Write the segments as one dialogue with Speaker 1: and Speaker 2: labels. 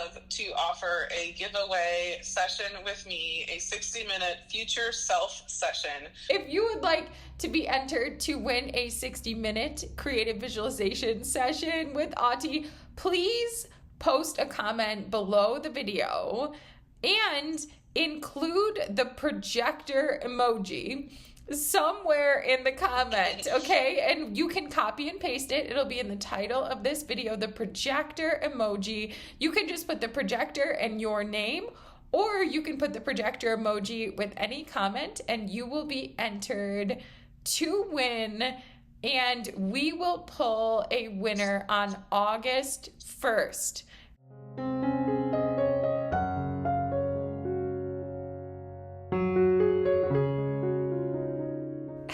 Speaker 1: love to offer a giveaway session with me, a 60-minute future self session.
Speaker 2: If you would like to be entered to win a 60-minute creative visualization session with Auti, please post a comment below the video and include the projector emoji somewhere in the comment, okay? And you can copy and paste it. It'll be in the title of this video, the projector emoji. You can just put the projector and your name, or you can put the projector emoji with any comment, and you will be entered to win. And we will pull a winner on August 1st.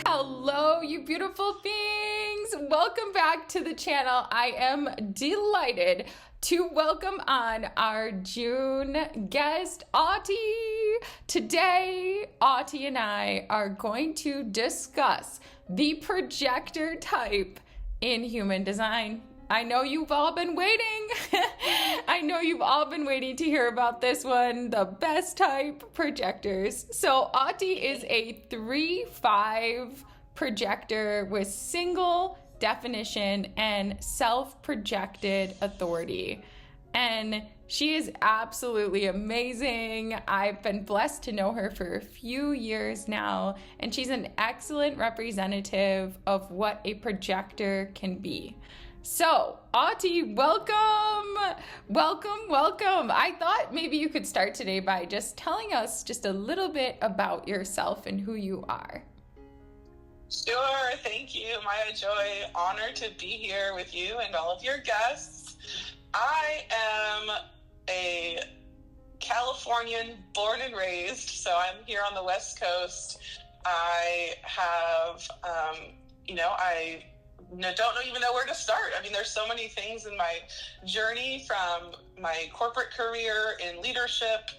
Speaker 2: Hello, you beautiful things. Welcome back to the channel. I am delighted to welcome on our June guest, Auti. Today, Auti and I are going to discuss the projector type in human design. I know you've all been waiting. I know you've all been waiting to hear about this one, the best type, projectors. So Auti is a 3/5 projector with single definition and self-projected authority. And she is absolutely amazing. I've been blessed to know her for a few years now, and she's an excellent representative of what a projector can be. So, Auti, welcome, welcome, welcome. I thought maybe you could start today by just telling us just a little bit about yourself and who you are.
Speaker 1: Sure, thank you, Maya Joy. Honored to be here with you and all of your guests. I am a Californian born and raised, so I'm here on the West Coast. I have, I don't even know where to start. I mean, there's so many things in my journey, from my corporate career in leadership,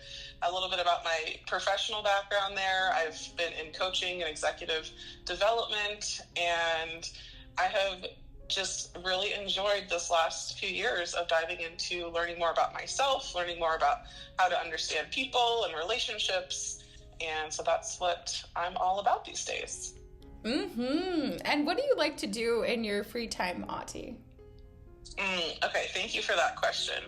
Speaker 1: a little bit about my professional background there. I've been in coaching and executive development, and I have just really enjoyed this last few years of diving into learning more about myself, learning more about how to understand people and relationships. And so that's what I'm all about these days.
Speaker 2: And what do you like to do in your free time, Auti?
Speaker 1: Okay, thank you for that question.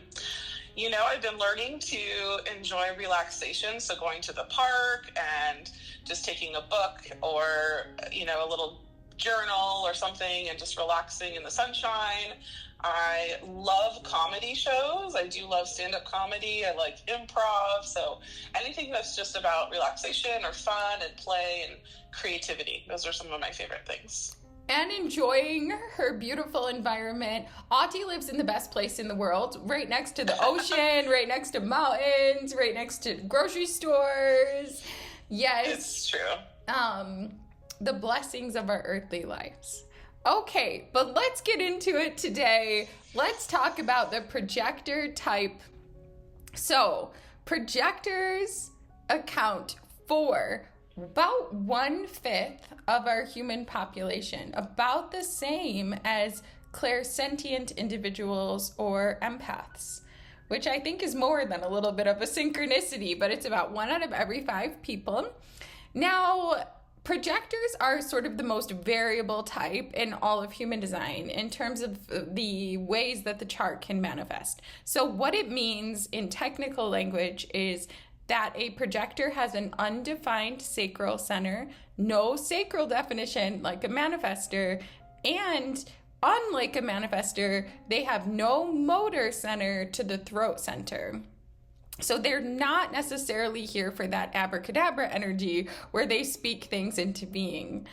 Speaker 1: You know, I've been learning to enjoy relaxation, so going to the park and just taking a book or, a little journal or something and just relaxing in the sunshine. I love comedy shows. I do love stand-up comedy. I like improv. So anything that's just about relaxation or fun and play and creativity. Those are some of my favorite things.
Speaker 2: And enjoying her beautiful environment. Auti lives in the best place in the world, right next to the ocean, right next to mountains, right next to grocery stores. Yes.
Speaker 1: It's true.
Speaker 2: The blessings of our earthly lives. Okay, but let's get into it today. Let's talk about the projector type. So, projectors account for about 1/5 of our human population, about the same as clairsentient individuals or empaths, which I think is more than a little bit of a synchronicity, but it's about 1 out of every 5 people. Now, projectors are sort of the most variable type in all of human design in terms of the ways that the chart can manifest. So what it means in technical language is that a projector has an undefined sacral center, no sacral definition like a manifestor, and unlike a manifestor, they have no motor center to the throat center. So they're not necessarily here for that abracadabra energy where they speak things into being.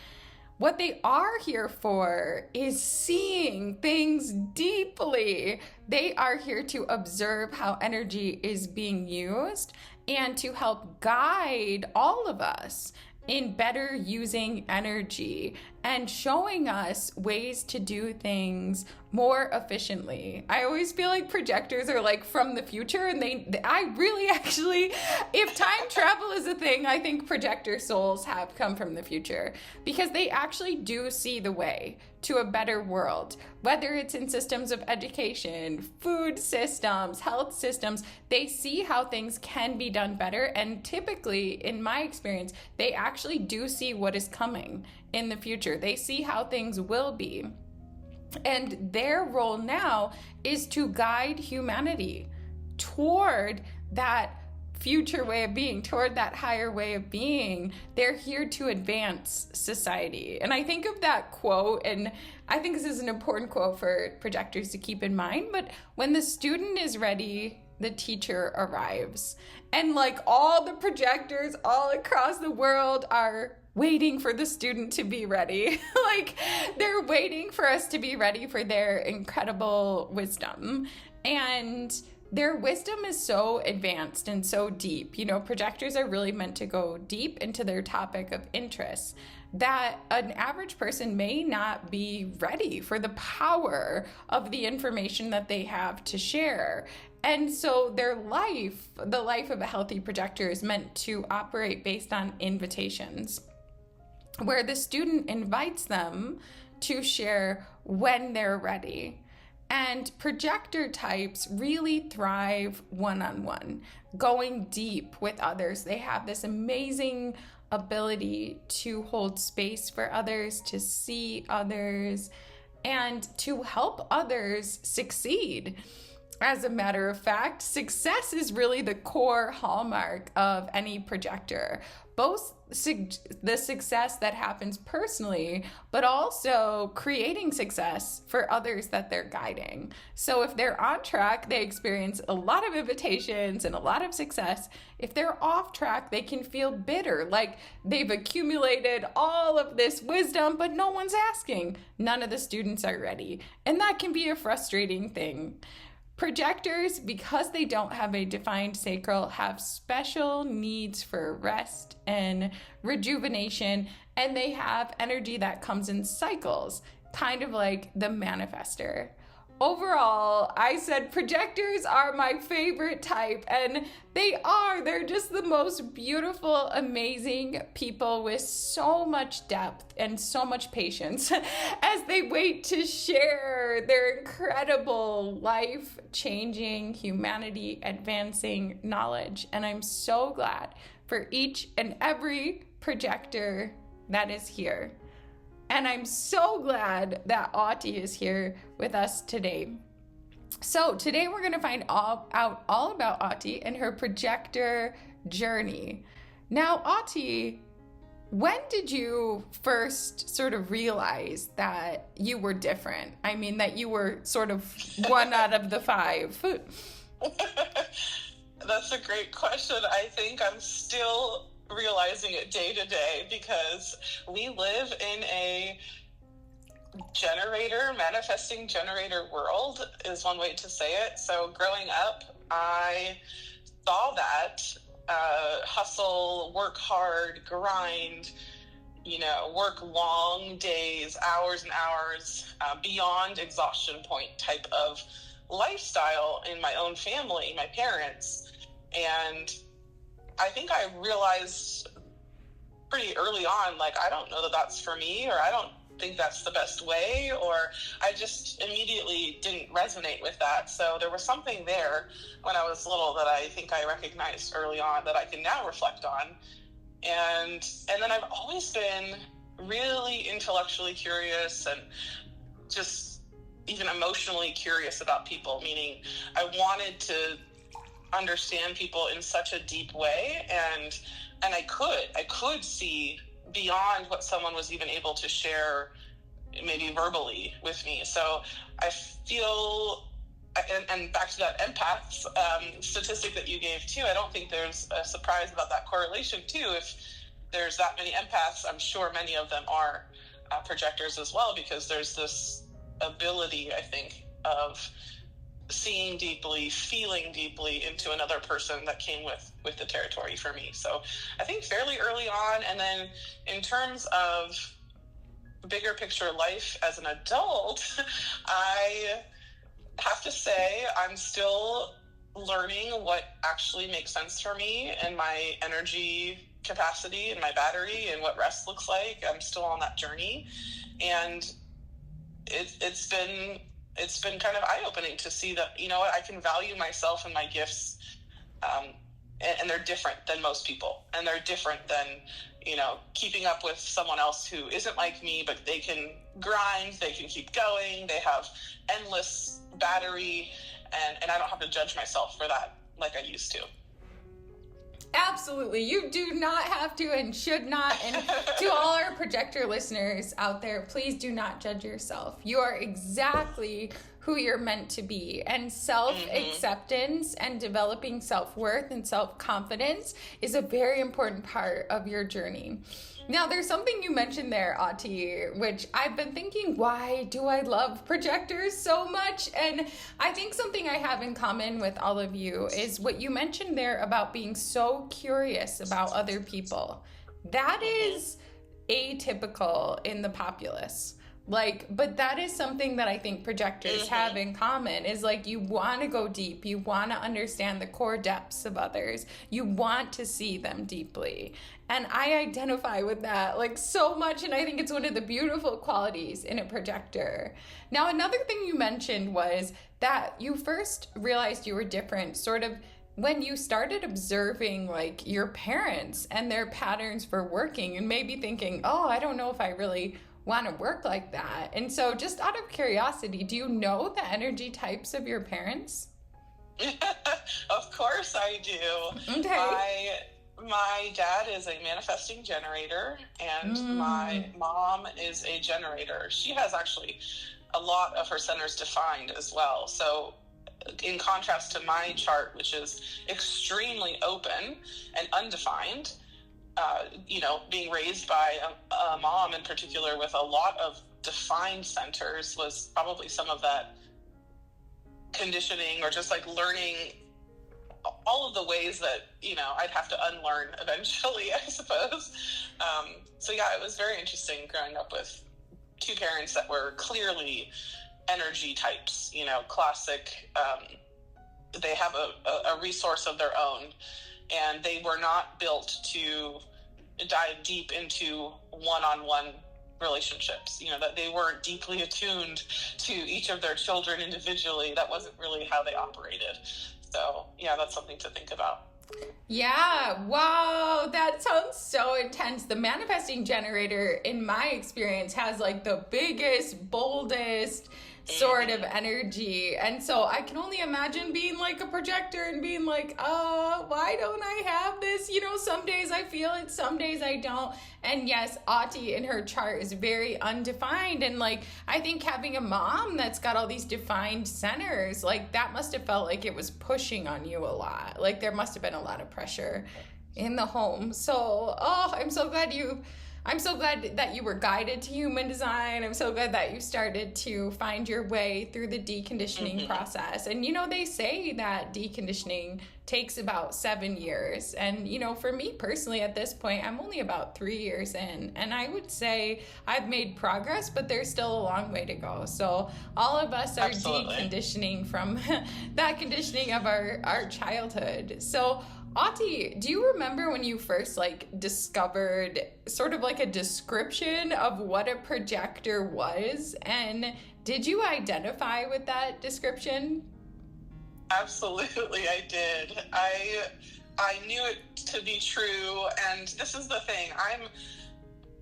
Speaker 2: What they are here for is seeing things deeply. They are here to observe how energy is being used and to help guide all of us in better using energy and showing us ways to do things more efficiently. I always feel like projectors are like from the future, and I really actually, if time travel is a thing, I think projector souls have come from the future, because they actually do see the way to a better world, whether it's in systems of education, food systems, health systems. They see how things can be done better, and typically, in my experience, they actually do see what is coming in the future. They see how things will be. And their role now is to guide humanity toward that future way of being, toward that higher way of being. They're here to advance society. And I think of that quote, and I think this is an important quote for projectors to keep in mind, but when the student is ready, the teacher arrives. And like all the projectors all across the world are waiting for the student to be ready. Like they're waiting for us to be ready for their incredible wisdom. And their wisdom is so advanced and so deep. You know, projectors are really meant to go deep into their topic of interest, that an average person may not be ready for the power of the information that they have to share. And so their life, the life of a healthy projector, is meant to operate based on invitations, where the student invites them to share when they're ready. And projector types really thrive one-on-one, going deep with others. They have this amazing ability to hold space for others, to see others, and to help others succeed. As a matter of fact, success is really the core hallmark of any projector. Both the success that happens personally, but also creating success for others that they're guiding. So if they're on track, they experience a lot of invitations and a lot of success. If they're off track, they can feel bitter, like they've accumulated all of this wisdom, but no one's asking. None of the students are ready. And that can be a frustrating thing. Projectors, because they don't have a defined sacral, have special needs for rest and rejuvenation, and they have energy that comes in cycles, kind of like the manifester. Overall, I said projectors are my favorite type, and they're just the most beautiful, amazing people with so much depth and so much patience as they wait to share their incredible life-changing, humanity-advancing knowledge. And I'm so glad for each and every projector that is here. And I'm so glad that Auti is here with us today. So today we're going to find out all about Auti and her projector journey. Now, Auti, when did you first sort of realize that you were different? I mean, that you were sort of one out of the five.
Speaker 1: That's a great question. I think I'm still realizing it day to day, because we live in a manifesting generator world is one way to say it. So growing up, I saw that hustle, work hard, grind, work long days, hours and hours, beyond exhaustion point type of lifestyle in my own family, my parents. And I think I realized pretty early on, like, I don't know that that's for me, or I don't think that's the best way, or I just immediately didn't resonate with that. So there was something there when I was little that I think I recognized early on that I can now reflect on. And then I've always been really intellectually curious and just even emotionally curious about people, meaning I wanted to understand people in such a deep way, and I could see beyond what someone was even able to share, maybe verbally, with me. So I feel, and back to that empaths statistic that you gave too, I don't think there's a surprise about that correlation too. If there's that many empaths, I'm sure many of them are projectors as well, because there's this ability, I think, of seeing deeply, feeling deeply into another person that came with the territory for me. So I think fairly early on. And then in terms of bigger picture life as an adult, I have to say I'm still learning what actually makes sense for me and my energy capacity and my battery and what rest looks like. I'm still on that journey, and it's been kind of eye-opening to see that, you know what, I can value myself and my gifts, and they're different than most people, and they're different than, you know, keeping up with someone else who isn't like me, but they can grind, they can keep going, they have endless battery, and I don't have to judge myself for that like I used to.
Speaker 2: Absolutely. You do not have to and should not. And to all our projector listeners out there, please do not judge yourself. You are exactly who you're meant to be. And self-acceptance and developing self-worth and self-confidence is a very important part of your journey. Now, there's something you mentioned there, Auti, which I've been thinking, why do I love projectors so much? And I think something I have in common with all of you is what you mentioned there about being so curious about other people. That is atypical in the populace. But that is something that I think projectors have in common, is like, you want to go deep. You want to understand the core depths of others. You want to see them deeply. And I identify with that like so much. And I think it's one of the beautiful qualities in a projector. Now, another thing you mentioned was that you first realized you were different sort of when you started observing like your parents and their patterns for working, and maybe thinking, oh, I don't know if I really want to work like that. And so just out of curiosity, do you know the energy types of your parents?
Speaker 1: Of course I do.
Speaker 2: Okay.
Speaker 1: My dad is a manifesting generator, and my mom is a generator. She has actually a lot of her centers defined as well. So in contrast to my chart, which is extremely open and undefined, being raised by a mom in particular with a lot of defined centers was probably some of that conditioning, or just like learning all of the ways that, you know, I'd have to unlearn eventually, I suppose. So yeah, it was very interesting growing up with two parents that were clearly energy types, you know, classic. They have a resource of their own, and they were not built to dive deep into one-on-one relationships, you know, that they weren't deeply attuned to each of their children individually. That wasn't really how they operated. So yeah, that's something to think about.
Speaker 2: Yeah, wow, that sounds so intense. The manifesting generator, in my experience, has like the biggest, boldest sort of energy. And so I can only imagine being like a projector and being like, why don't I have this? You know, some days I feel it, some days I don't. And yes, Auti in her chart is very undefined. And like, I think having a mom that's got all these defined centers, like that must have felt like it was pushing on you a lot. Like there must have been a lot of pressure in the home. So, I'm so glad that you were guided to human design. I'm so glad that you started to find your way through the deconditioning process. And, you know, they say that deconditioning takes about 7 years. And, you know, for me personally at this point, I'm only about 3 years in. And I would say I've made progress, but there's still a long way to go. So all of us are deconditioning from that conditioning of our childhood. So Auti, do you remember when you first discovered sort of like a description of what a projector was? And did you identify with that description?
Speaker 1: Absolutely, I did. I knew it to be true. And this is the thing.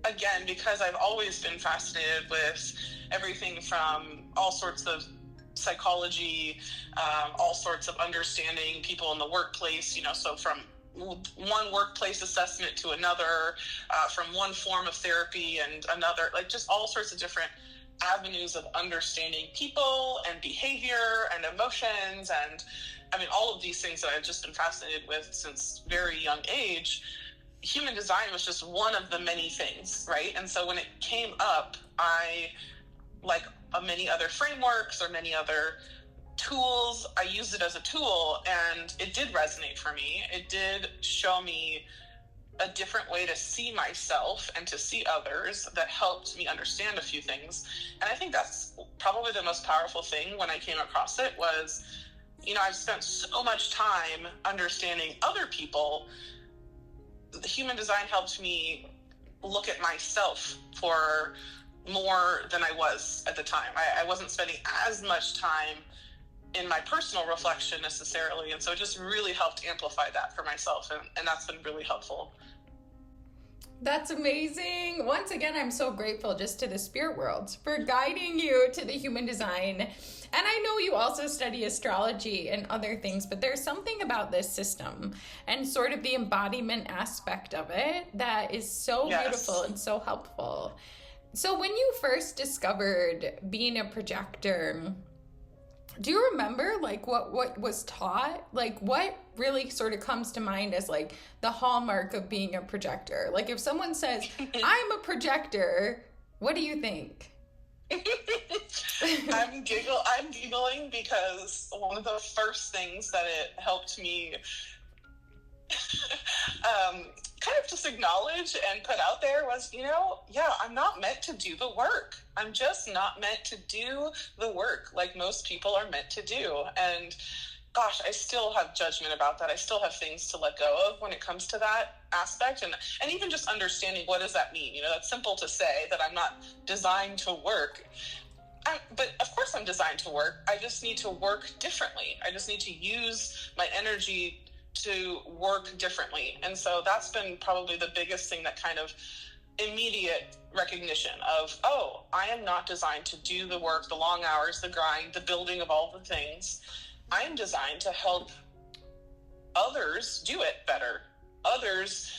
Speaker 1: Again, because I've always been fascinated with everything from all sorts of psychology, all sorts of understanding people in the workplace, you know, so from one workplace assessment to another, from one form of therapy and another, like just all sorts of different avenues of understanding people and behavior and emotions. And I mean, all of these things that I've just been fascinated with since very young age. Human design was just one of the many things, right? And so when it came up, many other frameworks or many other tools, I used it as a tool, and it did resonate for me. It did show me a different way to see myself and to see others that helped me understand a few things. And I think that's probably the most powerful thing when I came across it was, I've spent so much time understanding other people. The human design helped me look at myself for more than I was at the time. I wasn't spending as much time in my personal reflection necessarily, and so it just really helped amplify that for myself, and that's been really helpful.
Speaker 2: That's amazing. Once again, I'm so grateful just to the spirit world for guiding you to the human design. And I know you also study astrology and other things, but there's something about this system and sort of the embodiment aspect of it that is so beautiful and so helpful. So when you first discovered being a projector, do you remember like what was taught? Like what really sort of comes to mind as like the hallmark of being a projector? Like if someone says, I'm a projector, what do you think?
Speaker 1: I'm giggling because one of the first things that it helped me kind of just acknowledge and put out there was, I'm not meant to do the work. I'm just not meant to do the work like most people are meant to do. And gosh, I still have judgment about that. I still have things to let go of when it comes to that aspect. And even just understanding, what does that mean? That's simple to say that I'm not designed to work. But of course I'm designed to work. I just need to work differently. I just need to use my energy to work differently. And so that's been probably the biggest thing, that kind of immediate recognition of, oh, I am not designed to do the work, the long hours, the grind, the building of all the things. I am designed to help others do it better. Others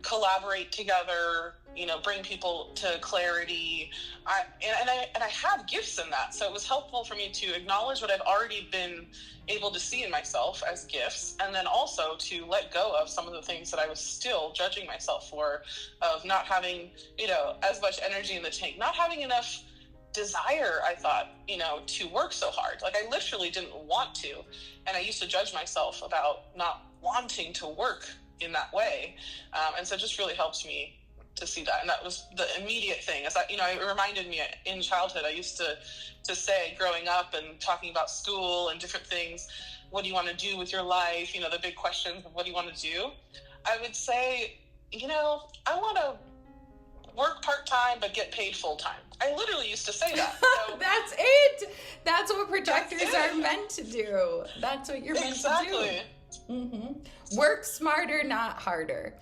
Speaker 1: collaborate together, bring people to clarity. I have gifts in that. So it was helpful for me to acknowledge what I've already been able to see in myself as gifts, and then also to let go of some of the things that I was still judging myself for, of not having, as much energy in the tank, not having enough desire, I thought, to work so hard. Like I literally didn't want to. And I used to judge myself about not wanting to work in that way. And so it just really helped me to see that. And that was the immediate thing. Is that, it reminded me in childhood, I used to say growing up and talking about school and different things, what do you want to do with your life? The big questions of what do you want to do? I would say, I want to work part-time but get paid full-time. I literally used to say that. So,
Speaker 2: that's it. That's what projectors are meant to do. That's what you're meant to do. Mm-hmm. Work smarter, not harder.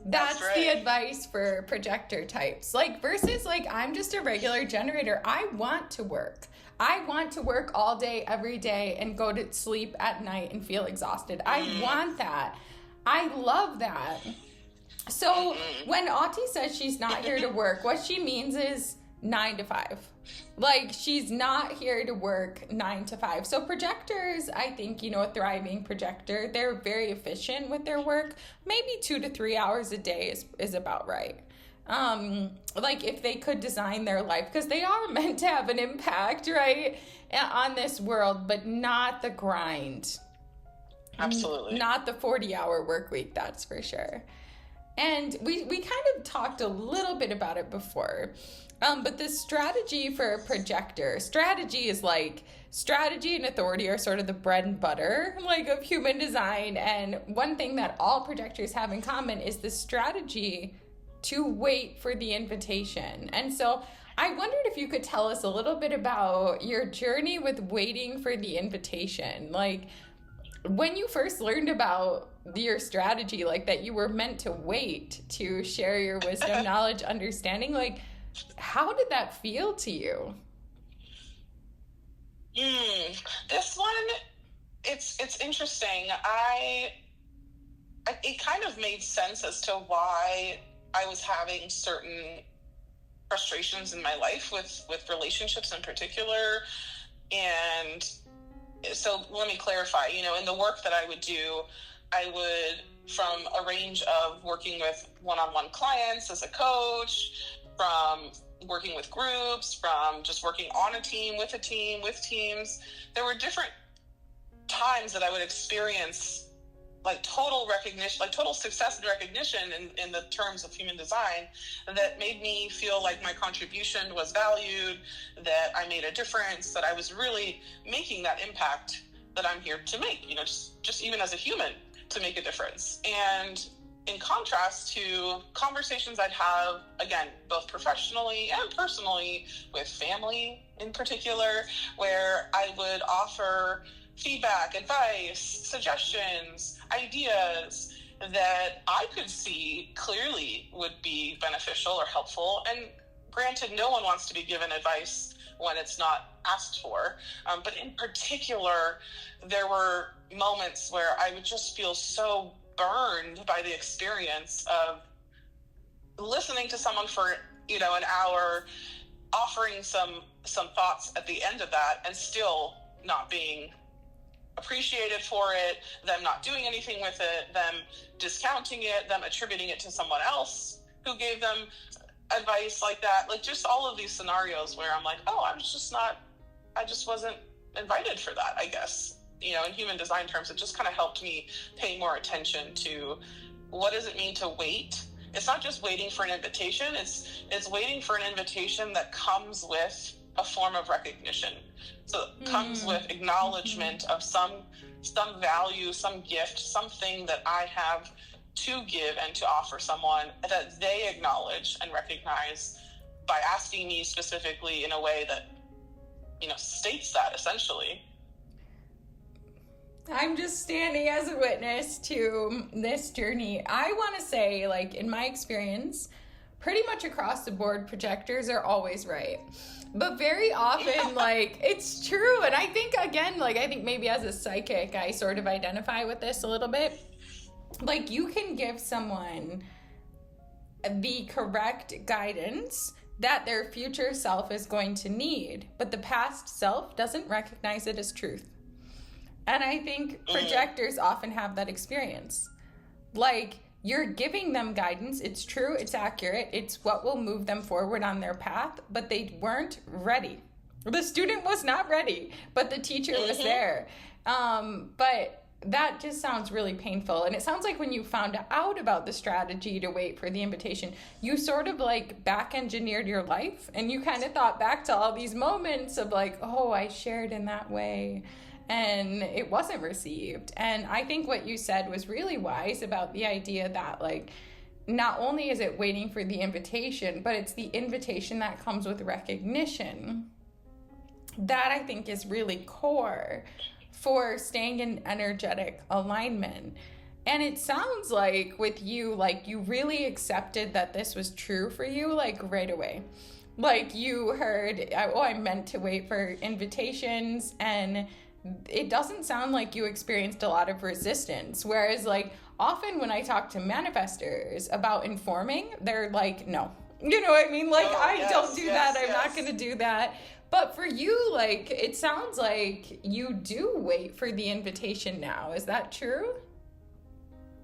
Speaker 2: That's right. The advice for projector types. Like versus like, I'm just a regular generator. I want to work. I want to work all day, every day, and go to sleep at night and feel exhausted. I want that. I love that. So when Auti says she's not here to work, what she means is 9 to 5. Like she's not here to work 9 to 5. So projectors, I think, a thriving projector, they're very efficient with their work. Maybe 2 to 3 hours a day is about right. Like if they could design their life, because they are meant to have an impact, right, on this world, but not the grind.
Speaker 1: Absolutely.
Speaker 2: Not the 40-hour work week, that's for sure. And we kind of talked a little bit about it before. But the strategy for a projector, strategy and authority are sort of the bread and butter, like of human design. And one thing that all projectors have in common is the strategy to wait for the invitation. And so I wondered if you could tell us a little bit about your journey with waiting for the invitation. Like when you first learned about your strategy, like that you were meant to wait to share your wisdom, knowledge, understanding, like how did that feel to you?
Speaker 1: This one, it's interesting. It kind of made sense as to why I was having certain frustrations in my life with relationships in particular. And so let me clarify, in the work that I would do, I would, from a range of working with one-on-one clients as a coach, from working with groups, from just working on a team, with teams, there were different times that I would experience like total recognition, like total success and recognition in the terms of human design, that made me feel like my contribution was valued, that I made a difference, that I was really making that impact that I'm here to make, you know, just even as a human, to make a difference. And in contrast to conversations I'd have, again, both professionally and personally, with family in particular, where I would offer feedback, advice, suggestions, ideas that I could see clearly would be beneficial or helpful. And granted, no one wants to be given advice when it's not asked for. But in particular, there were moments where I would just feel so burned by the experience of listening to someone for, you know, an hour, offering some thoughts at the end of that, and still not being appreciated for it, them not doing anything with it, them discounting it, them attributing it to someone else who gave them advice like that. Like, just all of these scenarios where I'm like, oh, I just wasn't invited for that, I guess. You know, in human design terms, it just kind of helped me pay more attention to what does it mean to wait. It's not just waiting for an invitation, it's waiting for an invitation that comes with a form of recognition. So it comes with acknowledgement of some value, some gift, something that I have to give and to offer someone, that they acknowledge and recognize by asking me specifically in a way that, you know, states that essentially.
Speaker 2: I'm just standing as a witness to this journey. I want to say, like, in my experience, pretty much across the board, projectors are always right. But very often, like, it's true. And I think, again, like, I think maybe as a psychic, I sort of identify with this a little bit. Like, you can give someone the correct guidance that their future self is going to need, but the past self doesn't recognize it as truth. And I think projectors often have that experience. Like, you're giving them guidance. It's true. It's accurate. It's what will move them forward on their path, but they weren't ready. The student was not ready, but the teacher was there. But that just sounds really painful. And it sounds like when you found out about the strategy to wait for the invitation, you sort of like back engineered your life, and you kind of thought back to all these moments of like, oh, I shared in that way, and it wasn't received. And I think what you said was really wise about the idea that, like, not only is it waiting for the invitation, but it's the invitation that comes with recognition. That, I think, is really core for staying in energetic alignment. And it sounds like with you, like, you really accepted that this was true for you, like, right away. Like, you heard, oh, I'm meant to wait for invitations, and it doesn't sound like you experienced a lot of resistance. Whereas, like, often when I talk to manifestors about informing, they're like, no. You know what I mean? Like, don't do that. I'm not going to do that. But for you, like, it sounds like you do wait for the invitation now. Is that true?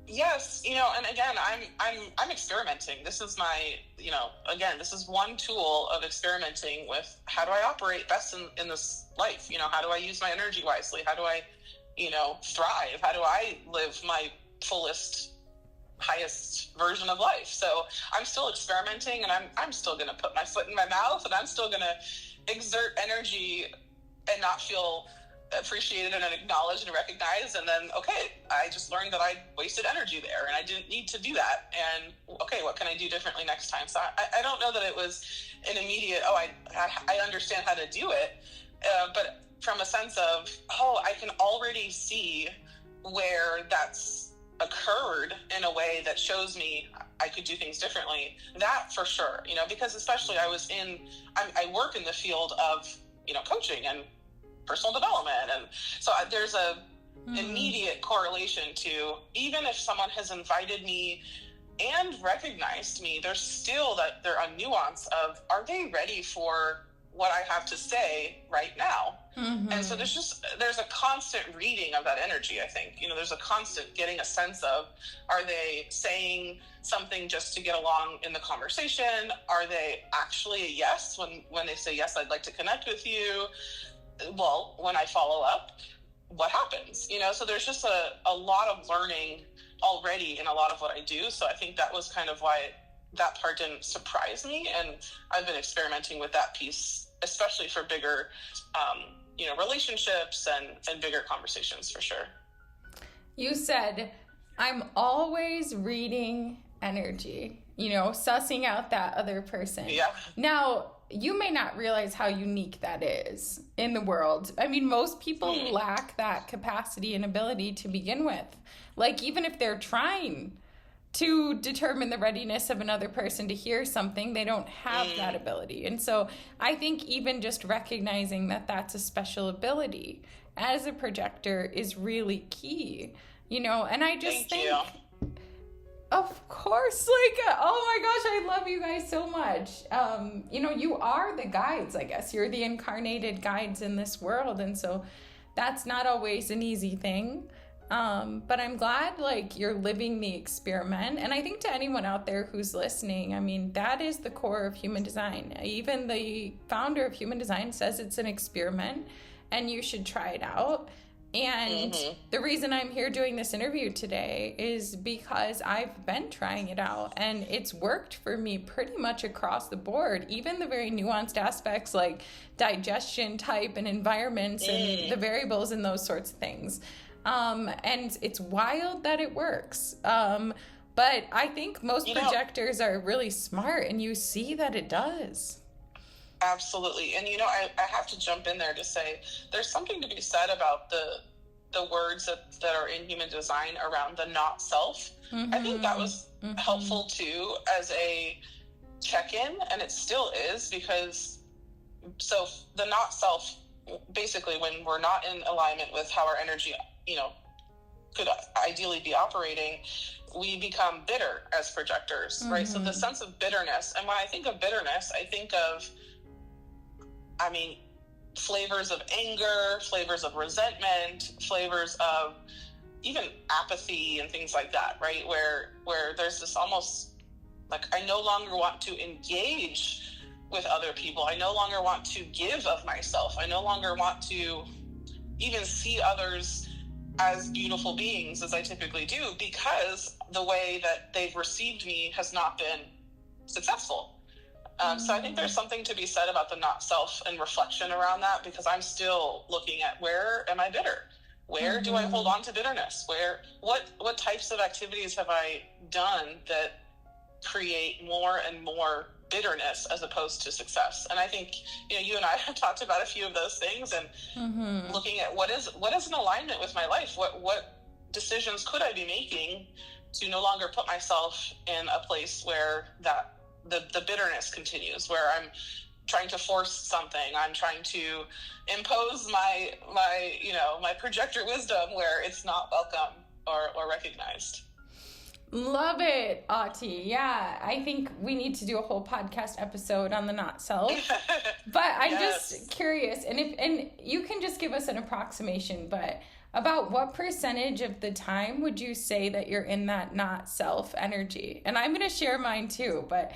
Speaker 1: Yes, you know, and again, I'm experimenting. This is my, you know, again, this is one tool of experimenting with how do I operate best in this life? You know, how do I use my energy wisely? How do I, you know, thrive? How do I live my fullest, highest version of life? So I'm still experimenting, and I'm still going to put my foot in my mouth, and I'm still going to exert energy and not feel appreciated and acknowledged and recognized, and then, okay, I just learned that I wasted energy there and I didn't need to do that, and okay, what can I do differently next time? So I don't know that it was an immediate, oh, I understand how to do it, but from a sense of, oh, I can already see where that's occurred in a way that shows me I could do things differently. That for sure, you know, because especially I work in the field of, you know, coaching and personal development, and so there's a immediate correlation to, even if someone has invited me and recognized me, there's still a nuance of, are they ready for what I have to say right now? And so there's a constant reading of that energy. I think, you know, there's a constant getting a sense of, are they saying something just to get along in the conversation? Are they actually a yes when they say, yes, I'd like to connect with you? Well, when I follow up, what happens, so there's just a lot of learning already in a lot of what I do. So I think that was kind of why that part didn't surprise me. And I've been experimenting with that piece, especially for bigger, relationships and bigger conversations, for sure.
Speaker 2: You said, I'm always reading energy, sussing out that other person.
Speaker 1: Yeah.
Speaker 2: Now, you may not realize how unique that is in the world. I mean, most people lack that capacity and ability to begin with. Like, even if they're trying to determine the readiness of another person to hear something, they don't have that ability. And so I think even just recognizing that that's a special ability as a projector is really key, and I just think, of course, like, oh my gosh, I love you guys so much. You are the guides, I guess. You're the incarnated guides in this world. And so that's not always an easy thing. But I'm glad, like, you're living the experiment. And I think to anyone out there who's listening, I mean, that is the core of human design. Even the founder of human design says it's an experiment and you should try it out. And the reason I'm here doing this interview today is because I've been trying it out and it's worked for me pretty much across the board, even the very nuanced aspects like digestion type and environments and the variables and those sorts of things. And it's wild that it works. But I think most projectors are really smart and you see that it does.
Speaker 1: Absolutely. And, I have to jump in there to say there's something to be said about the words that are in human design around the not self. I think that was helpful too as a check-in, and it still is, because so the not self, basically when we're not in alignment with how our energy, could ideally be operating, we become bitter as projectors, right? So the sense of bitterness, and when I think of bitterness, I think of, flavors of anger, flavors of resentment, flavors of even apathy and things like that, right? Where there's this almost like, I no longer want to engage with other people. I no longer want to give of myself. I no longer want to even see others as beautiful beings as I typically do, because the way that they've received me has not been successful. So I think there's something to be said about the not self and reflection around that, because I'm still looking at, where am I bitter? Where do I hold on to bitterness? What types of activities have I done that create more and more bitterness as opposed to success? And I think, you and I have talked about a few of those things, and looking at what is in alignment with my life. What decisions could I be making to no longer put myself in a place where that the bitterness continues, where I'm trying to force something, I'm trying to impose my projector wisdom where it's not welcome or recognized.
Speaker 2: Love it, Auti. Yeah, I think we need to do a whole podcast episode on the not self. But I'm just curious, and you can just give us an approximation, but about what percentage of the time would you say that you're in that not self energy? And I'm going to share mine too, but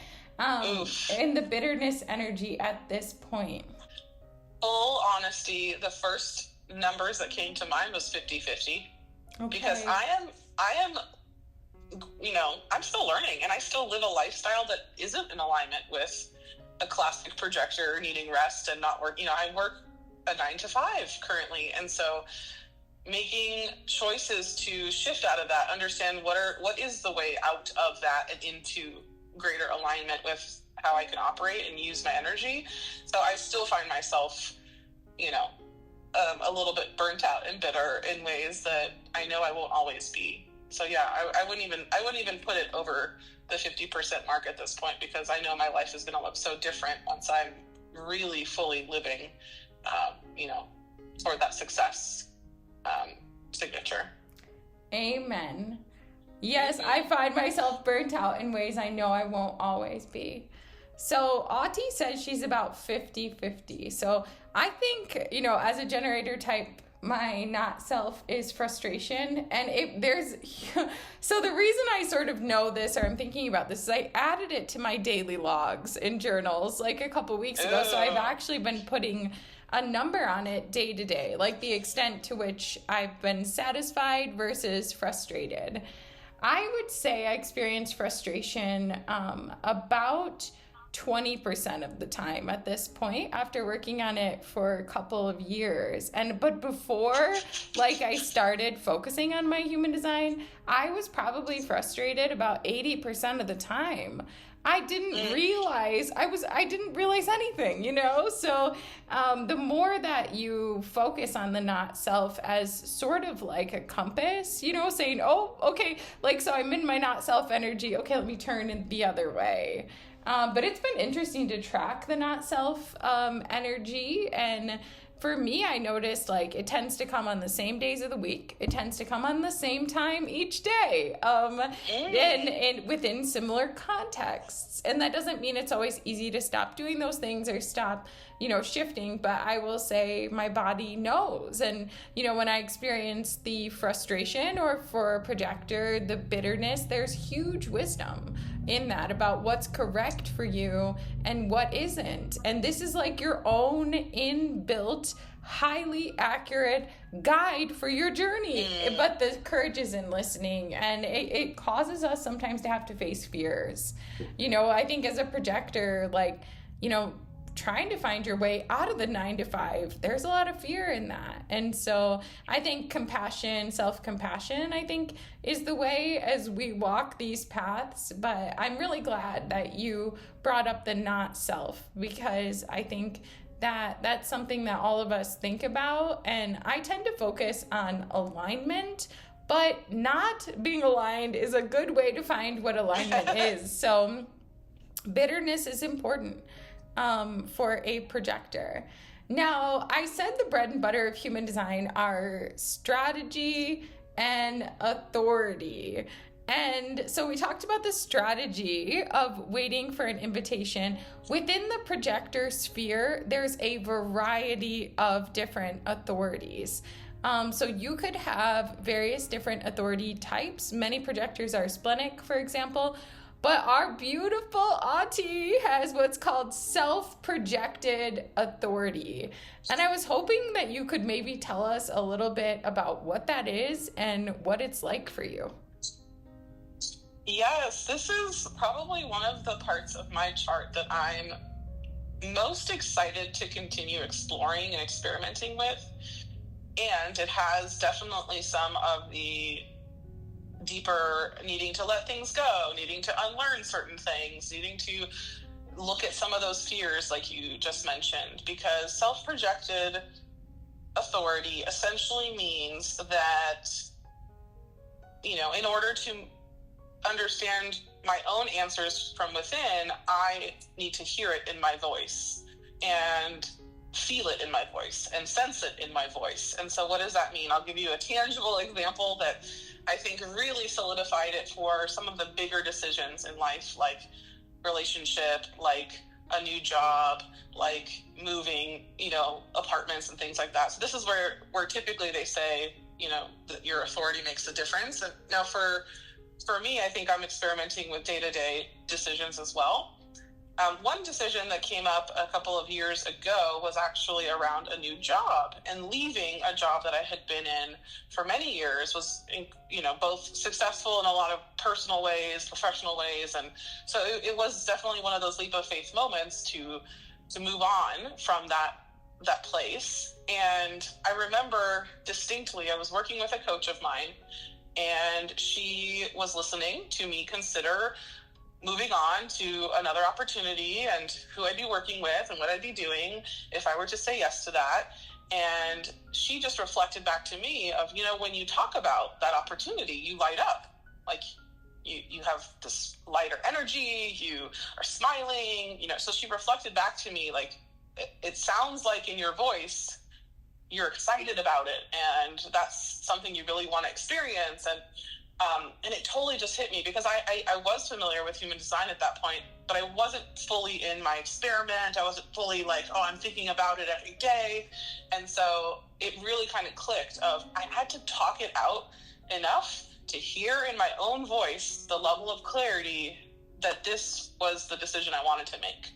Speaker 2: in the bitterness energy at this point.
Speaker 1: Full honesty, the first numbers that came to mind was 50-50. Okay. Because I am, I'm still learning, and I still live a lifestyle that isn't in alignment with a classic projector needing rest and not work. I work a 9 to 5 currently. And so making choices to shift out of that, understand what is the way out of that and into greater alignment with how I can operate and use my energy. So I still find myself, a little bit burnt out and bitter in ways that I know I won't always be. So yeah, I wouldn't even put it over the 50% mark at this point, because I know my life is going to look so different once I'm really fully living, toward that success signature.
Speaker 2: Amen. Yes, I find myself burnt out in ways I know I won't always be. So Auti says she's about 50-50. So I think, as a generator type my not self is frustration. And there's so the reason I sort of know this, or I'm thinking about this, is I added it to my daily logs and journals like a couple weeks ago. So I've actually been putting a number on it day to day, like the extent to which I've been satisfied versus frustrated. I would say I experience frustration about 20% of the time at this point, after working on it for a couple of years. But before like I started focusing on my human design, I was probably frustrated about 80% of the time. I didn't realize I didn't realize anything, you know? So the more that you focus on the not self as sort of like a compass, you know, saying, oh, okay, like, so I'm in my not self energy. Okay, let me turn in the other way. But it's been interesting to track the not self energy. And for me, I noticed like it tends to come on the same days of the week. It tends to come on the same time each day, and within similar contexts. And that doesn't mean it's always easy to stop doing those things or stop, you know, shifting. But I will say my body knows. And, you know, when I experience the frustration, or for a projector, the bitterness, there's huge wisdom in that about what's correct for you and what isn't. And this is like your own inbuilt, highly accurate guide for your journey. But the courage is in listening, and it causes us sometimes to have to face fears. You know, I think as a projector, like, you know, trying to find your way out of the 9 to 5, there's a lot of fear in that. And so I think compassion, self-compassion, I think is the way as we walk these paths. But I'm really glad that you brought up the not self, because I think that that's something that all of us think about. And I tend to focus on alignment, but not being aligned is a good way to find what alignment is. So bitterness is important for a projector. Now, I said the bread and butter of human design are strategy and authority. And so we talked about the strategy of waiting for an invitation. Within the projector sphere, there's a variety of different authorities. So you could have various different authority types. Many projectors are splenic, for example. But our beautiful Auti has what's called self-projected authority. And I was hoping that you could maybe tell us a little bit about what that is and what it's like for you.
Speaker 1: Yes, this is probably one of the parts of my chart that I'm most excited to continue exploring and experimenting with. And it has definitely some of the deeper needing to let things go, needing to unlearn certain things, needing to look at some of those fears like you just mentioned, because self-projected authority essentially means that, you know, in order to understand my own answers from within, I need to hear it in my voice and feel it in my voice and sense it in my voice. And so what does that mean? I'll give you a tangible example that I think really solidified it for some of the bigger decisions in life, like relationship, like a new job, like moving, you know, apartments and things like that. So this is where typically they say, you know, that your authority makes a difference. And now for me, I think I'm experimenting with day-to-day decisions as well. One decision that came up a couple of years ago was actually around a new job, and leaving a job that I had been in for many years was, you know, both successful in a lot of personal ways, professional ways. And so it was definitely one of those leap of faith moments to move on from that place. And I remember distinctly, I was working with a coach of mine, and she was listening to me consider moving on to another opportunity and who I'd be working with and what I'd be doing if I were to say yes to that. And she just reflected back to me of, you know, when you talk about that opportunity, you light up. Like you have this lighter energy, you are smiling, you know. So she reflected back to me, like, it sounds like in your voice, you're excited about it. And that's something you really want to experience. And And it totally just hit me because I was familiar with human design at that point, but I wasn't fully in my experiment. I wasn't fully like, oh, I'm thinking about it every day. And so it really kind of clicked of I had to talk it out enough to hear in my own voice the level of clarity that this was the decision I wanted to make.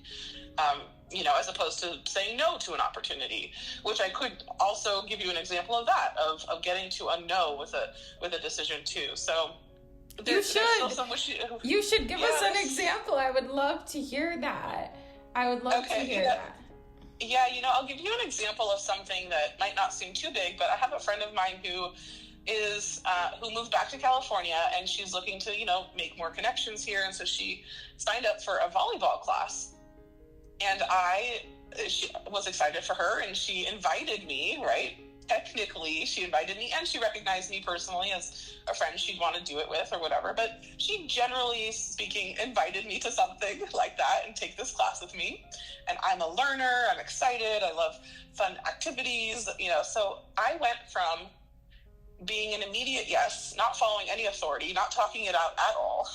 Speaker 1: As opposed to saying no to an opportunity, which I could also give you an example of that, of getting to a no with a decision too. So
Speaker 2: you should give us an example. I would love to hear that. That.
Speaker 1: Yeah, I'll give you an example of something that might not seem too big, but I have a friend of mine who moved back to California, and she's looking to, make more connections here. And so she signed up for a volleyball class. And she was excited for her, and she invited me, right? Technically, she invited me, and she recognized me personally as a friend she'd want to do it with or whatever. But she, generally speaking, invited me to something like that and take this class with me. And I'm a learner. I'm excited. I love fun activities, So I went from being an immediate yes, not following any authority, not talking it out at all.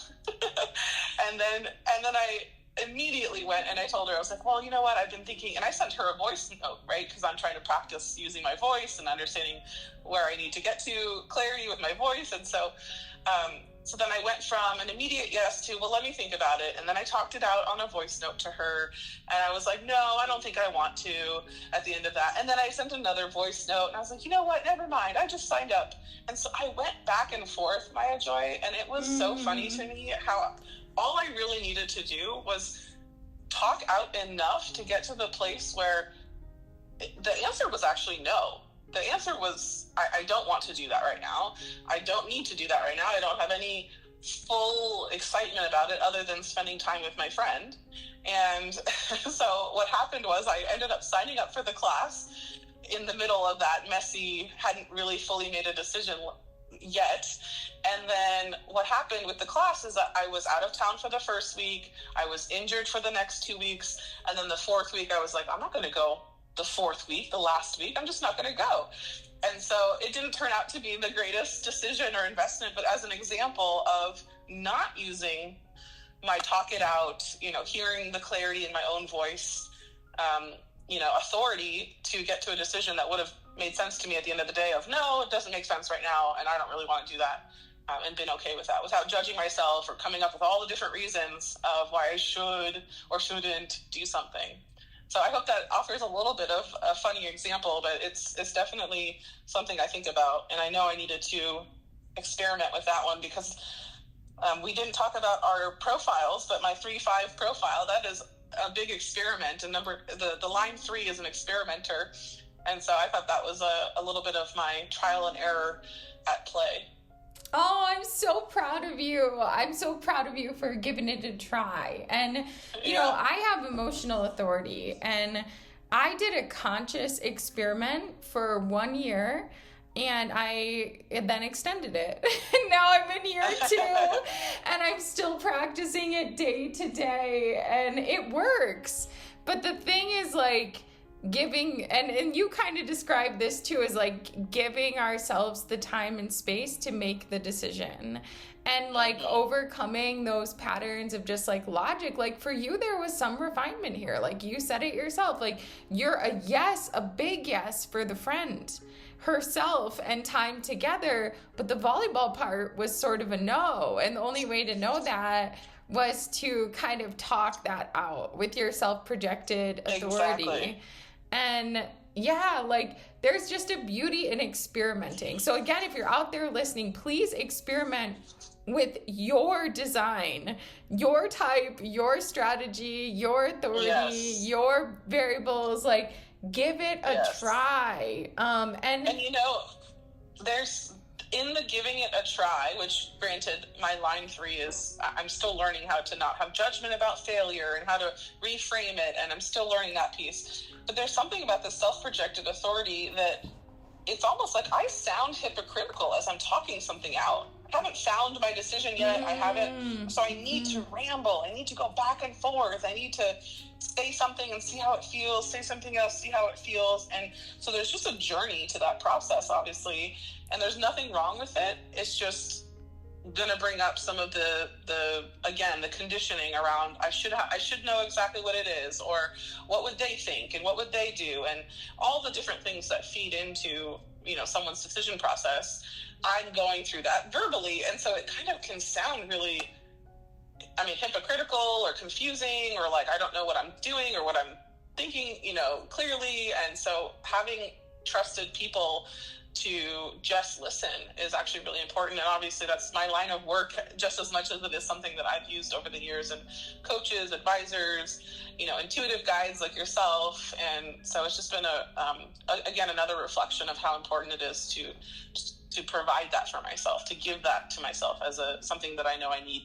Speaker 1: and then I immediately went and I told her, I was like, well, you know what, I've been thinking, and I sent her a voice note, right? Because I'm trying to practice using my voice and understanding where I need to get to clarity with my voice. And so then I went from an immediate yes to, well, let me think about it. And then I talked it out on a voice note to her. And I was like, no, I don't think I want to at the end of that. And then I sent another voice note and I was like, you know what, never mind. I just signed up. And so I went back and forth, Maya Joy. And it was so funny to me how all I really needed to do was talk out enough to get to the place where the answer was actually no. The answer was, I don't want to do that right now. I don't need to do that right now. I don't have any full excitement about it other than spending time with my friend. And so what happened was I ended up signing up for the class in the middle of that messy, hadn't really fully made a decision yet. And then what happened with the class is that I was out of town for the first week. I was injured for the next 2 weeks. And then the fourth week, I was like, I'm not going to go the fourth week, the last week. I'm just not going to go. And so it didn't turn out to be the greatest decision or investment, but as an example of not using my talk it out, hearing the clarity in my own voice, authority to get to a decision that would have made sense to me at the end of the day of, no, it doesn't make sense right now, and I don't really want to do that, and been okay with that without judging myself or coming up with all the different reasons of why I should or shouldn't do something. So I hope that offers a little bit of a funny example, but it's definitely something I think about, and I know I needed to experiment with that one because we didn't talk about our profiles, but my 3-5 profile, that is a big experiment, and the line 3 is an experimenter. And so I thought that was a little bit of my trial and error at play.
Speaker 2: Oh, I'm so proud of you. I'm so proud of you for giving it a try. And, I have emotional authority, and I did a conscious experiment for 1 year, and I then extended it. Now I'm in year 2, and I'm still practicing it day to day, and it works. But the thing is, giving, and you kind of describe this too, as giving ourselves the time and space to make the decision, and overcoming those patterns of just logic. For you, there was some refinement here. You said it yourself, you're a big yes for the friend herself and time together, but the volleyball part was sort of a no, and the only way to know that was to kind of talk that out with your self-projected authority. Exactly. And there's just a beauty in experimenting. So again, if you're out there listening, please experiment with your design, your type, your strategy, your authority, your variables. Give it a try.
Speaker 1: There's in the giving it a try, which granted, my line 3 is I'm still learning how to not have judgment about failure and how to reframe it, and I'm still learning that piece. But there's something about the self-projected authority that it's almost like I sound hypocritical as I'm talking something out. I haven't found my decision yet. I haven't. So I need to ramble. I need to go back and forth. I need to say something and see how it feels, say something else, see how it feels. And so there's just a journey to that process, obviously. And there's nothing wrong with it. It's just gonna bring up some of the again, the conditioning around I should know exactly what it is, or what would they think and what would they do, and all the different things that feed into, you know, someone's decision process. I'm going through that verbally, and so it kind of can sound really, I mean, hypocritical or confusing, or like I don't know what I'm doing or what I'm thinking, you know, clearly. And so having trusted people to just listen is actually really important. And obviously that's my line of work just as much as it is something that I've used over the years, and coaches, advisors, you know, intuitive guides like yourself. And so it's just been again, another reflection of how important it is to provide that for myself, to give that to myself as something that I know I need.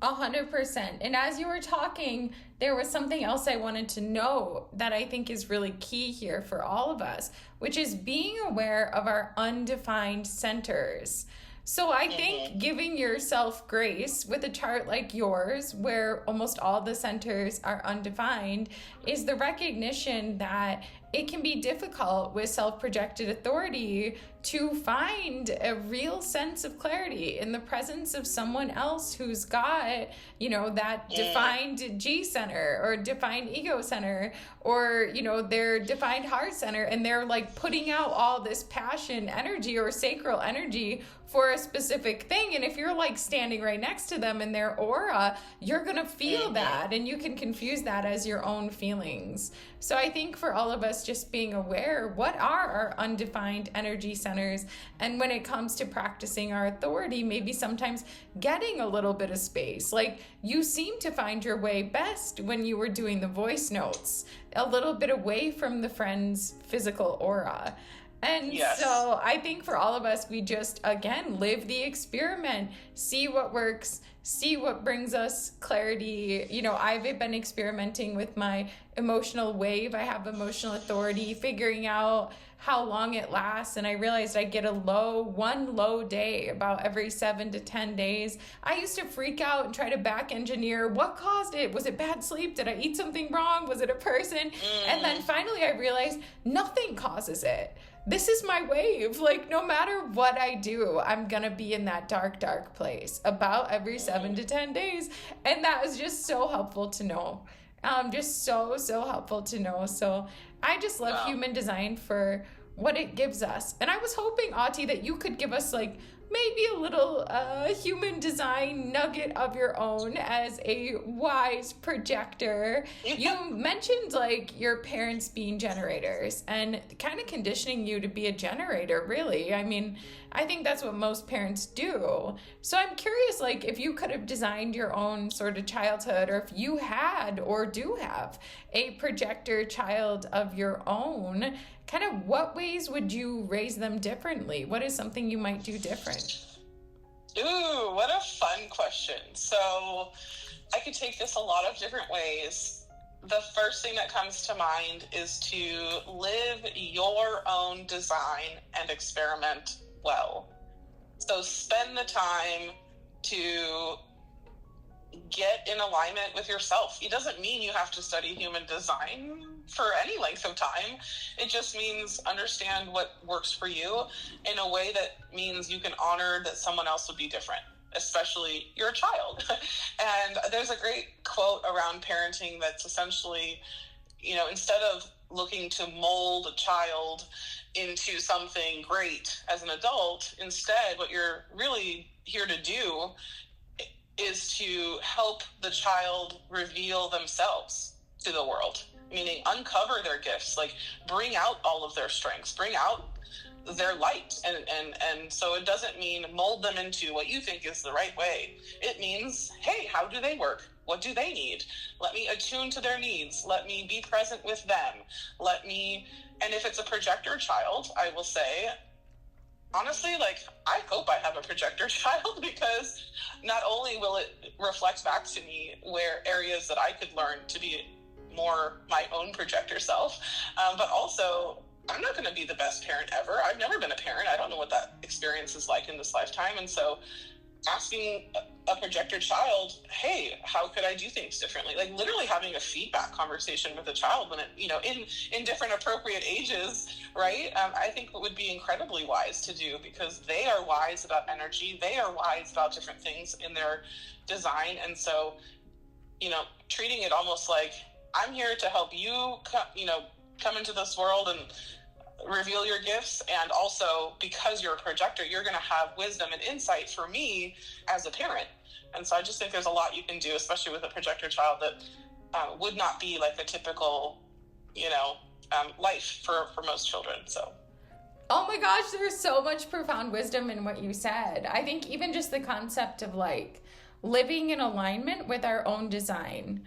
Speaker 2: 100%. And as you were talking, there was something else I wanted to know that I think is really key here for all of us, which is being aware of our undefined centers. So I think giving yourself grace with a chart like yours, where almost all the centers are undefined, is the recognition that it can be difficult with self-projected authority to find a real sense of clarity in the presence of someone else who's got, you know, that defined G center or defined ego center, or, you know, their defined heart center, and they're like putting out all this passion energy or sacral energy for a specific thing. And if you're like standing right next to them in their aura, you're going to feel that, and you can confuse that as your own feelings. So I think for all of us, just being aware, what are our undefined energy centers? And when it comes to practicing our authority, maybe sometimes getting a little bit of space. Like you seem to find your way best when you were doing the voice notes, a little bit away from the friend's physical aura. And so I think for all of us, we just, again, live the experiment, see what works, see what brings us clarity. You know, I've been experimenting with my emotional wave. I have emotional authority, figuring out how long it lasts. And I realized I get one low day about every 7 to 10 days. I used to freak out and try to back engineer what caused it. Was it bad sleep? Did I eat something wrong? Was it a person? And then finally I realized nothing causes it. This is my wave. Like, no matter what I do, I'm gonna be in that dark, dark place about every 7 to 10 days. And that is just so helpful to know. Just so helpful to know. So I just love human design for what it gives us. And I was hoping, Auti, that you could give us like maybe a little human design nugget of your own as a wise projector. You mentioned like your parents being generators and kind of conditioning you to be a generator, really. I mean, I think that's what most parents do. So I'm curious, like, if you could have designed your own sort of childhood, or if you had or do have a projector child of your own, kind of what ways would you raise them differently? What is something you might do different?
Speaker 1: Ooh, what a fun question. So I could take this a lot of different ways. The first thing that comes to mind is to live your own design and experiment well. So spend the time to get in alignment with yourself. It doesn't mean you have to study human design for any length of time. It just means understand what works for you in a way that means you can honor that someone else would be different, especially your child. And there's a great quote around parenting that's essentially, you know, instead of looking to mold a child into something great as an adult, instead what you're really here to do is to help the child reveal themselves to the world, meaning uncover their gifts, like bring out all of their strengths, bring out their light. And so it doesn't mean mold them into what you think is the right way. It means, hey, how do they work? What do they need? Let me attune to their needs. Let me be present with them. And if it's a projector child, I will say, honestly, like, I hope I have a projector child, because not only will it reflect back to me where areas that I could learn to be more my own projector self, but also I'm not going to be the best parent ever. I've never been a parent. I don't know what that experience is like in this lifetime. And so asking a projector child, hey, how could I do things differently? Like literally having a feedback conversation with a child when it, in different appropriate ages, right? I think it would be incredibly wise to do, because they are wise about energy. They are wise about different things in their design. And so, treating it almost like, I'm here to help you, come into this world and reveal your gifts, and also because you're a projector, you're going to have wisdom and insight for me as a parent. And so I just think there's a lot you can do, especially with a projector child, that would not be like the typical life for most children. So
Speaker 2: oh my gosh, there's so much profound wisdom in what you said. I think even just the concept of like living in alignment with our own design,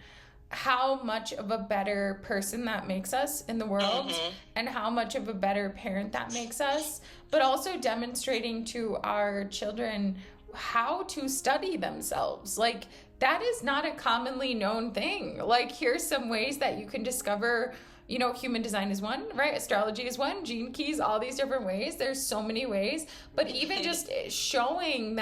Speaker 2: how much of a better person that makes us in the world, and how much of a better parent that makes us, but also demonstrating to our children how to study themselves. Like that is not a commonly known thing. Like here's some ways that you can discover, human design is one, right? Astrology is one, gene keys, all these different ways. There's so many ways, but even just showing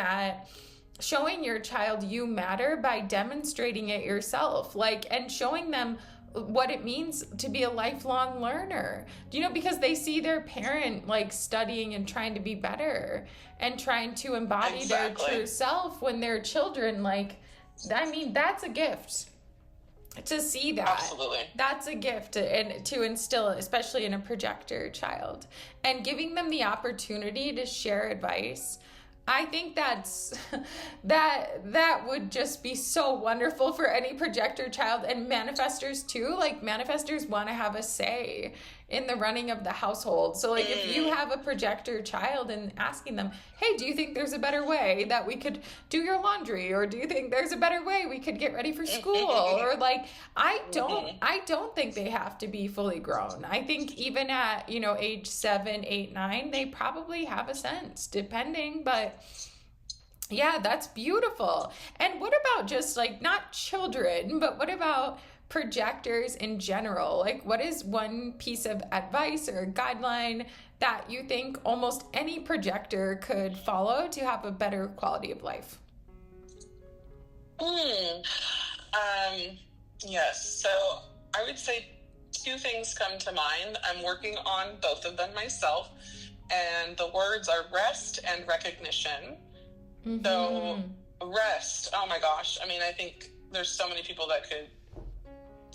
Speaker 2: your child you matter by demonstrating it yourself, and showing them what it means to be a lifelong learner, because they see their parent studying and trying to be better and trying to embody their true self when they're children. That's a gift to see that.
Speaker 1: Absolutely.
Speaker 2: That's a gift, and to instill, especially in a projector child, and giving them the opportunity to share advice. I think that would just be so wonderful for any projector child, and manifestors too. Manifestors want to have a say in the running of the household. So if you have a projector child and asking them, hey, do you think there's a better way that we could do your laundry? Or do you think there's a better way we could get ready for school? Or I don't think they have to be fully grown. I think even at, age 7, 8, 9, they probably have a sense, depending, but yeah, that's beautiful. And what about just not children, but what about projectors in general? What is one piece of advice or guideline that you think almost any projector could follow to have a better quality of life?
Speaker 1: Yes. So I would say two things come to mind. I'm working on both of them myself, and the words are rest and recognition. So rest, oh my gosh. I think there's so many people that could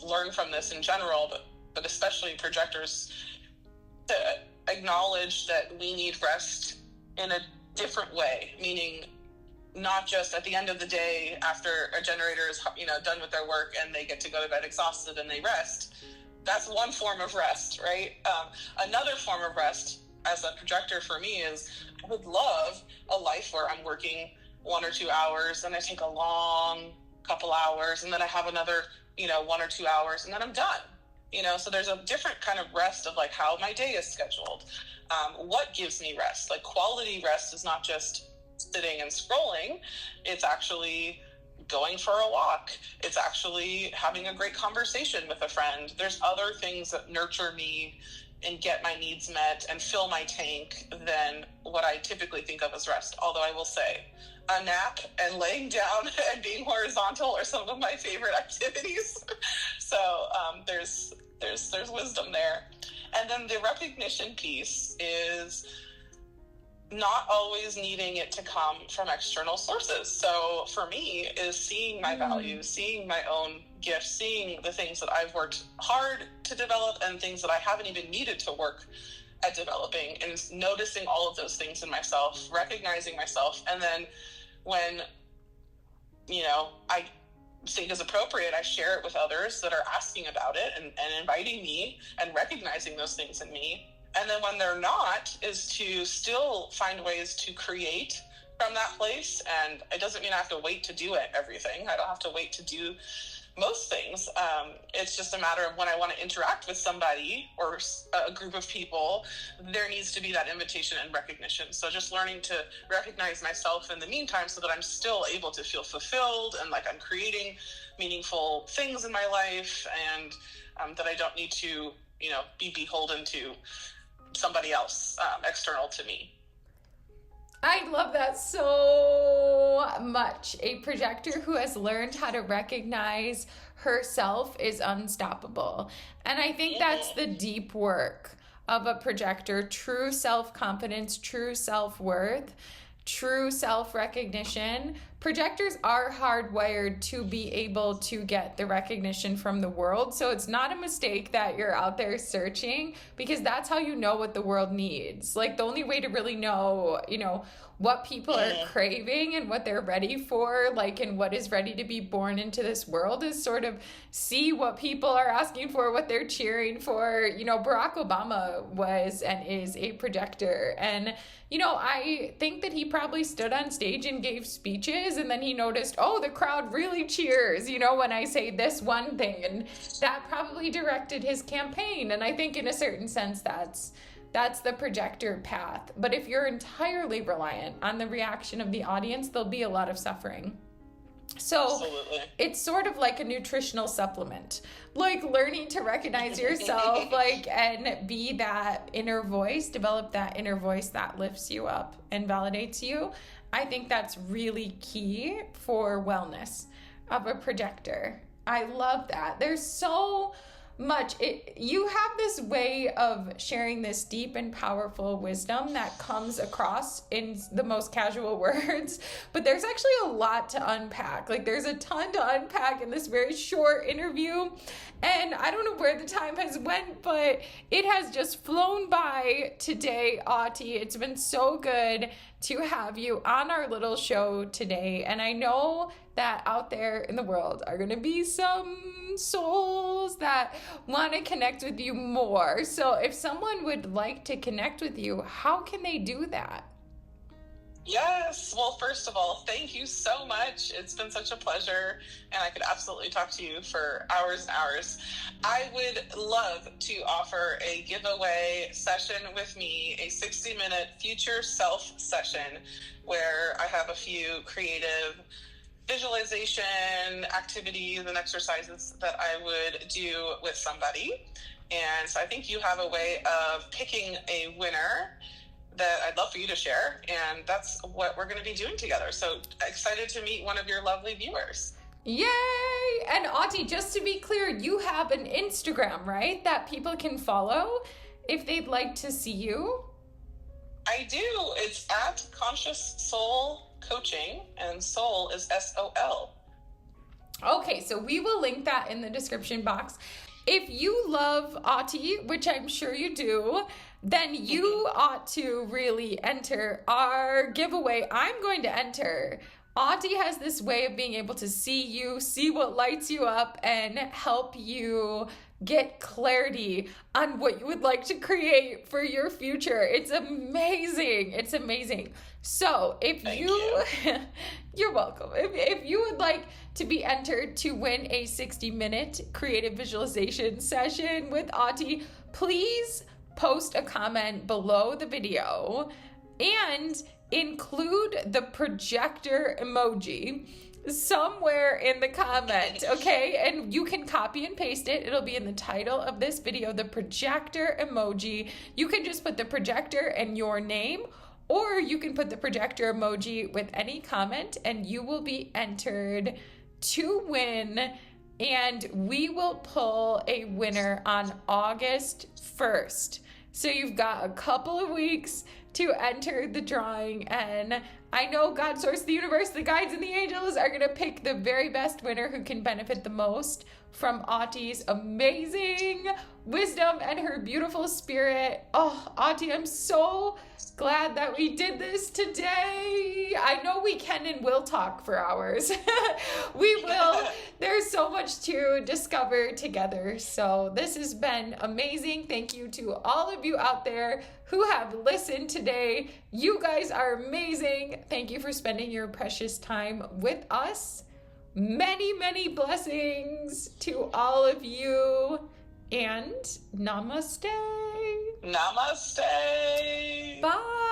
Speaker 1: learn from this in general, but especially projectors, to acknowledge that we need rest in a different way, meaning not just at the end of the day after a generator is done with their work and they get to go to bed exhausted and they rest. That's one form of rest, right? Another form of rest as a projector for me is, I would love a life where I'm working 1 or 2 hours and I take a long couple hours and then I have another 1 or 2 hours and then I'm done. So there's a different kind of rest of how my day is scheduled. What gives me rest? Quality rest is not just sitting and scrolling. It's actually going for a walk. It's actually having a great conversation with a friend. There's other things that nurture me and get my needs met and fill my tank than what I typically think of as rest. Although I will say, a nap and laying down and being horizontal are some of my favorite activities. So there's wisdom there. And then the recognition piece is not always needing it to come from external sources. So for me is seeing my values, seeing my own gifts, seeing the things that I've worked hard to develop and things that I haven't even needed to work at developing, and noticing all of those things in myself, recognizing myself. And then when, I think is appropriate, I share it with others that are asking about it and inviting me and recognizing those things in me. And then when they're not, is to still find ways to create from that place. And it doesn't mean I have to wait to do everything. I don't have to wait to do most things. It's just a matter of when I want to interact with somebody or a group of people, there needs to be that invitation and recognition. So just learning to recognize myself in the meantime so that I'm still able to feel fulfilled and I'm creating meaningful things in my life, and that I don't need to, be beholden to somebody else external to me.
Speaker 2: I love that so so much. A projector who has learned how to recognize herself is unstoppable. And I think that's the deep work of a projector. True self-confidence, true self-worth, true self-recognition. Projectors are hardwired to be able to get the recognition from the world. So it's not a mistake that you're out there searching, because that's how you know what the world needs. Like, the only way to really know, you know, what people are craving and what they're ready for, like, and what is ready to be born into this world, is sort of see what people are asking for, what they're cheering for. You know, Barack Obama was and is a projector. And, you know, I think that he probably stood on stage and gave speeches, and then he noticed, oh, the crowd really cheers, you know, when I say this one thing. And that probably directed his campaign. And I think in a certain sense, that's the projector path. But if you're entirely reliant on the reaction of the audience, there'll be a lot of suffering. So Absolutely. It's sort of like a nutritional supplement, like learning to recognize yourself, like, and be that inner voice, develop that inner voice that lifts you up and validates you. I think that's really key for wellness of a projector. I love that. There's so much. You have this way of sharing this deep and powerful wisdom that comes across in the most casual words, but there's actually a lot to unpack. Like, there's a ton to unpack in this very short interview, and I don't know where the time has went, but it has just flown by today, Auti. It's been so good to have you on our little show today, and I know that out there in the world are going to be some souls that want to connect with you more. So if someone would like to connect with you, how can they do that?
Speaker 1: Yes. Well, first of all, thank you so much. It's been such a pleasure, and I could absolutely talk to you for hours and hours. I would love to offer a giveaway session with me, a 60-minute future self session, where I have a few creative visualization activities and exercises that I would do with somebody. And so I think you have a way of picking a winner that I'd love for you to share. And that's what we're going to be doing together. So excited to meet one of your lovely viewers.
Speaker 2: Yay! And Auti, just to be clear, you have an Instagram, right? That people can follow if they'd like to see you?
Speaker 1: I do. It's at Conscious Soul Coaching, and soul is SOL.
Speaker 2: Okay, so we will link that in the description box. If you love Auti, which I'm sure you do, then you ought to really enter our giveaway. I'm going to enter. Auti has this way of being able to see you, see what lights you up, and help you get clarity on what you would like to create for your future. It's amazing. It's amazing. So if you're welcome. If you would like to be entered to win a 60-minute creative visualization session with Auti, please post a comment below the video and include the projector emoji somewhere in the comment, okay? And you can copy and paste it. It'll be in the title of this video, the projector emoji. You can just put the projector and your name, or you can put the projector emoji with any comment, and you will be entered to win. And we will pull a winner on August 1st. So you've got a couple of weeks to enter the drawing, and I know God, source, the universe, the guides, and the angels are going to pick the very best winner who can benefit the most from Auti's amazing wisdom and her beautiful spirit. Oh, Auti, I'm so glad that we did this today. I know we can and will talk for hours. We will. There's so much to discover together. So this has been amazing. Thank you to all of you out there who have listened today. You guys are amazing. Thank you for spending your precious time with us. Many, many blessings to all of you, and namaste.
Speaker 1: Namaste.
Speaker 2: Bye.